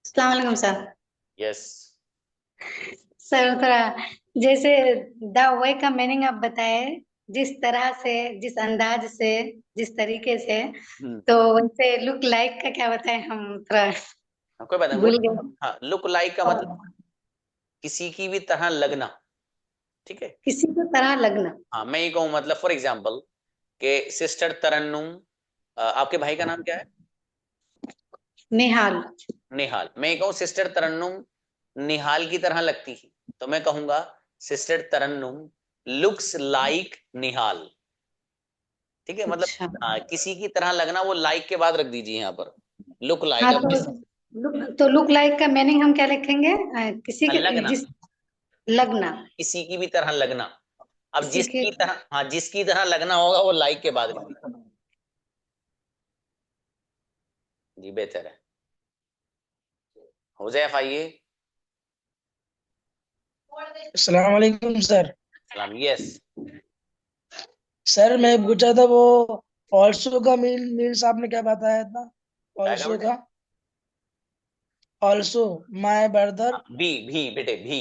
अस्सलाम वालेकुम सर। यस सर थोड़ा जैसे द वे का मीनिंग आप बताए, जिस तरह से, जिस अंदाज से, जिस तरीके से, तो उनसे लुक लाइक का क्या बताएं, हम थोड़ा कोई बात भूल नहीं। गए। हाँ, लुक लाइक का मतलब किसी की भी तरह लगना, ठीक है। किसी को तरह लगना। हाँ मैं ये कहूँ, मतलब फॉर एग्जाम्पल के सिस्टर तरन्नुम, आपके भाई का नाम क्या है? निहाल। निहाल। मैं ये कहूँ सिस्टर तरन्नुम निहाल की तरह लगती है, तो मैं कहूंगा सिस्टर तरन्नुम लुक्स लाइक निहाल। ठीक है, मतलब अच्छा। किसी की तरह लगना, वो लाइक के बाद रख दीजिए यहाँ पर, लुक लाइक। हाँ अब तो लुक लाइक का मीनिंग हम क्या लिखेंगे? किसी के लगना, जिस लगना, किसी की भी तरह लगना। अब किसी के। जिसकी तरह, हाँ जिसकी तरह लगना होगा वो लाइक के बाद लिख दीजिए। जी बेहतर है। हुजैफ आइए। अस्सलाम वालेकुम सर। सलाम। यस, सर मैं पूछा था वो ऑल्सो का मीन्स आपने क्या बताया था? क्या कहा ऑल्सो बेटे? का, ऑल्सो माय ब्रदर, भी बेटे भी।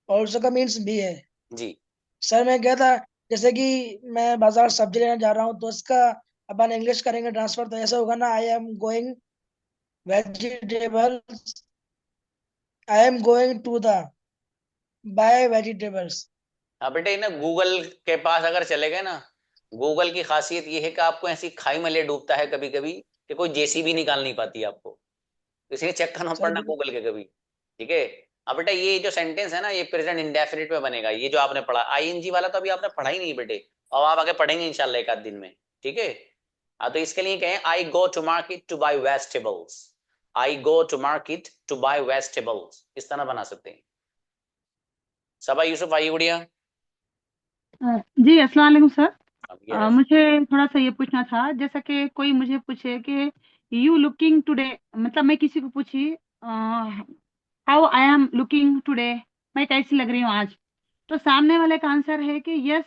ऑल्सो का मीन्स भी है। जी सर मैं क्या था, जैसे कि मैं बाजार सब्जी लेने जा रहा हूँ तो उसका अपन इंग्लिश करेंगे ट्रांसफर, तो ऐसा होगा ना, I am going vegetables, I am going to the buy vegetables. हाँ बेटे, ना गूगल के पास अगर चले गए ना, गूगल की खासियत ये है कि आपको ऐसी खाई में ले डूबता है कभी कभी कि कोई जेसीबी निकाल नहीं पाती आपको, तो इसलिए चेक करना सर पड़ना गूगल के कभी। ठीक है। अब बेटा ये जो सेंटेंस है ना, ये प्रेजेंट इंडेफिनिट में बनेगा, ये जो आपने पढ़ा आईएनजी वाला तो अभी आपने पढ़ा ही नहीं बेटे, और आप आगे पढ़ेंगे इंशाल्लाह एक आध दिन में। ठीक है। हाँ तो इसके लिए कहें I go to market to buy vegetables, I go to market to buy vegetables, इस तरह बना सकते हैं। सबा यूसुफ आई गुड़िया। जी अस्सलाम वालेकुम सर। अब यस, मुझे थोड़ा सा ये पूछना था, जैसा कि कोई मुझे पूछे कि यू लुकिंग टुडे, मतलब मैं किसी को पूछी how I am looking today, मैं कैसी लग रही हूँ आज, तो सामने वाले का आंसर है कि yes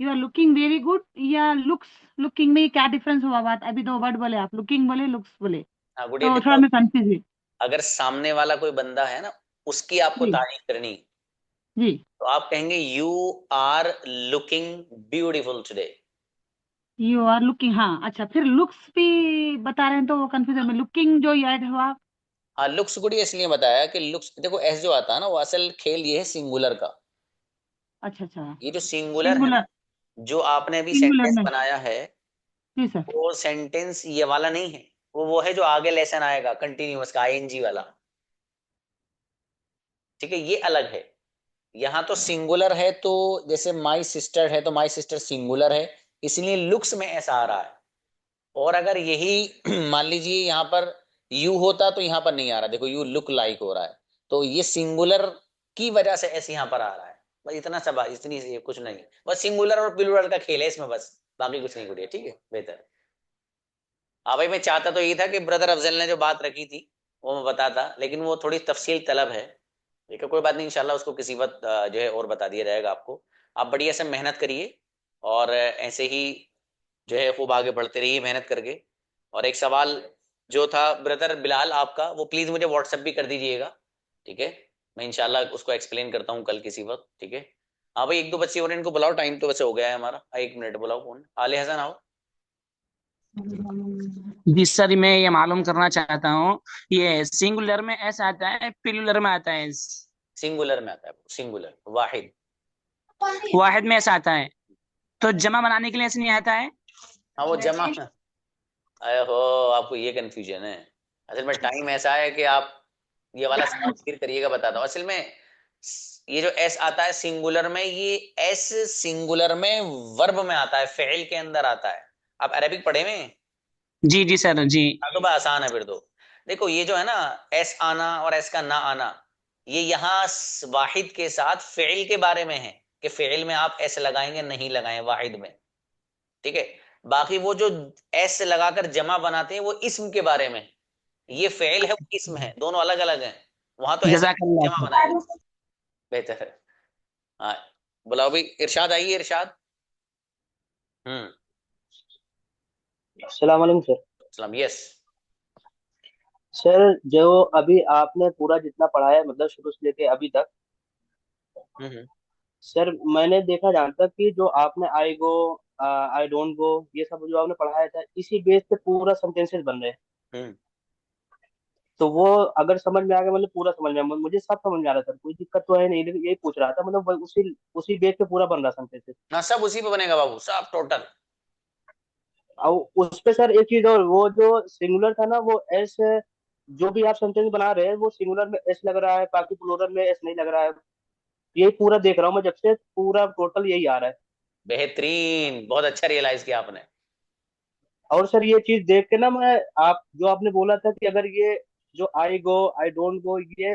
you are looking very good, या लुक्स लुकिंग में क्या डिफरेंस हुआ? बात अभी दो वर्ड बोले आप, लुकिंग बोले लुक्स बोले, हाँ गुड़िया तो थोड़ा देखो, मैं कंफ्यूज हुई। अगर सामने वाला कोई बंदा है ना, उसकी आपको जी तारीफ करनी, जी। तो आप कहेंगे you are looking beautiful today. You are looking, हाँ अच्छा, फिर लुक्स भी बता रहे हैं तो वो कंफ्यूजन में लुकिंग जो ऐड हुआ। हाँ लुक्स गुड़िया इसलिए बताया कि लुक्स देखो एस जो आता है ना, वो असल खेल ये है सिंगुलर का। अच्छा अच्छा। ये जो सिंगुलर है ना, सिंगुलर। जो आपने अभी सिंगुलर सेंटेंस में। बनाया है, जी सर। वो सेंटेंस ये वाला नहीं है, वो है जो आगे लेसन आएगा कंटिन्यूअस का आईएनजी वाला। ठीक है, ये अलग है। यहाँ तो सिंगुलर है, तो जैसे माई सिस्टर है तो माई सिस्टर सिंगुलर है, इसलिए लुक्स में ऐसा आ रहा है। और अगर यही मान लीजिए यहाँ पर यू होता तो यहाँ पर नहीं आ रहा, देखो यू लुक लाइक हो रहा है, तो ये सिंगुलर की वजह से ऐसे यहाँ पर आ रहा है। बस इतना सब, इतनी ये कुछ नहीं, बस सिंगुलर और प्लूरल का खेल है इसमें, बस बाकी कुछ नहीं गुड़िया। ठीक है बेहतर। हाँ भाई, मैं चाहता तो ये था कि ब्रदर अफजल ने जो बात रखी थी वो मैं बताता, लेकिन वो थोड़ी तफसील तलब है। ठीक है, कोई बात नहीं, इंशाल्लाह उसको किसी वक्त जो है और बता दिया जाएगा आपको। आप बढ़िया से मेहनत करिए, और ऐसे ही जो है खूब आगे बढ़ते रहिए मेहनत करके। और एक सवाल जो था ब्रदर बिलाल आपका, वो प्लीज मुझे व्हाट्सएप भी कर दीजिएगा। ठीक है, मैं इंशाल्लाह उसको एक्सप्लेन करता हूँ कल किसी वक्त। ठीक है। हाँ भाई, एक दो बच्चे और इनको बुलाओ, टाइम तो वैसे हो गया है हमारा। एक मिनट बुलाओ, कौन? आले हसन आओ। जी सर, मैं ये मालूम करना चाहता हूँ, ये सिंगुलर में एस आता है, प्लूरल में आता है एस? सिंगुलर में आता है, सिंगुलर वाहिद। वाहिद में एस आता है, तो जमा बनाने के लिए ऐसे नहीं आता है? हाँ वो जमा, अरे हो, आपको ये कंफ्यूजन है। असल में टाइम ऐसा है कि आप ये वाला सवाल फिर करिएगा, बताता हूँ। असल में ये जो एस आता है सिंगुलर में, ये एस सिंगुलर में वर्ब में आता है, फेल के अंदर आता है। आप अरेबिक पढ़े में? जी जी सर जी। तो बड़ा आसान है फिर तो। देखो ये जो है ना एस आना और एस का ना आना, ये यहाँ वाहिद के साथ फेल के बारे में है कि फेल में आप एस लगाएंगे नहीं लगाएं वाहिद में, ठीक है। बाकी वो जो एस लगाकर जमा बनाते हैं वो इस्म के बारे में, ये फेल है वो इस्म है, दोनों अलग अलग हैं। वहां तो एस जज़ाकल्लाह जमा सर। बनाएंगे। बेहतर है। हाँ बुलाओ भाई, इरशाद आइए इरशाद। अस्सलाम वालेकुम सर। सलाम। यस। सर जो अभी आपने पूरा जितना पढ़ाया मतलब शुरू से लेके अभी तक, सर मैंने देखा जहाँ तक कि जो आपने आई गो, आई डोंट गो, ये सब जो आपने पढ़ाया था इसी बेस पे पूरा सेंटेंसेस बन रहे हैं। तो वो अगर समझ में आ गया मतलब पूरा समझ में आ गया, मुझे सब समझ में आ रहा था, कोई दिक्कत तो है नहीं, लेकिन यही पूछ रहा था मतलब उसी उसी बेस पे पूरा बन रहा सेंटेंसेस। हाँ सब उसी पे बनेगा बाबू, सब टोटल। और उस पे सर एक चीज और, वो जो सिंगुलर था ना वो एस, जो भी आप सेंटेंस बना रहे हैं वो सिंगुलर में एस लग रहा है, बाकी प्लूरल में एस नहीं लग रहा है। यही पूरा देख रहा हूँ मैं जब से, पूरा टोटल यही आ रहा है। बेहतरीन, बहुत अच्छा रियलाइज किया आपने। और सर ये चीज देख के ना मैं, आप जो आपने बोला था कि अगर ये जो आई गो, आई डोंट गो, ये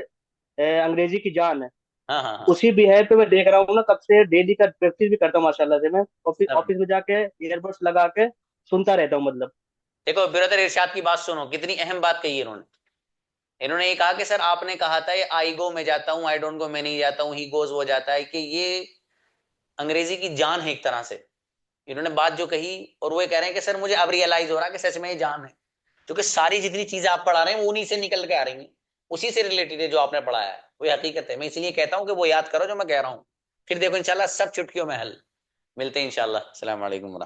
अंग्रेजी की जान है, हाँ हाँ हाँ। उसी बिहेव पे मैं देख रहा हूँ ना कब से, डेली का प्रैक्टिस भी करता हूँ माशाल्लाह से। मैं ऑफिस ऑफिस में जाके ईयरबड्स लगा के सुनता रहता हूँ मतलब। देखो ब्रदर इरशाद की बात सुनो, कितनी अहम बात कही इन्होंने। इन्होंने ये कहा कि सर आपने कहा था ये आई गो में जाता हूँ, आई डोंट गो मैं नहीं जाता हूँ, ही गोज वो जाता है, कि ये अंग्रेजी की जान है एक तरह से। इन्होंने बात जो कही, और वो ये कह रहे हैं कि सर मुझे अब रियलाइज हो रहा है कि सच में ये जान है, क्योंकि सारी जितनी चीजें आप पढ़ा रहे हैं वो उन्हीं से निकल के आ रही हैं, उसी से रिलेटेड है जो आपने पढ़ाया है, वो हकीकत है। मैं इसलिए कहता हूँ कि वो याद करो जो मैं कह रहा हूँ, फिर देखो इंशाल्लाह सब चुटकियों में हल। मिलते हैं इंशाल्लाह। अस्सलाम वालेकुम।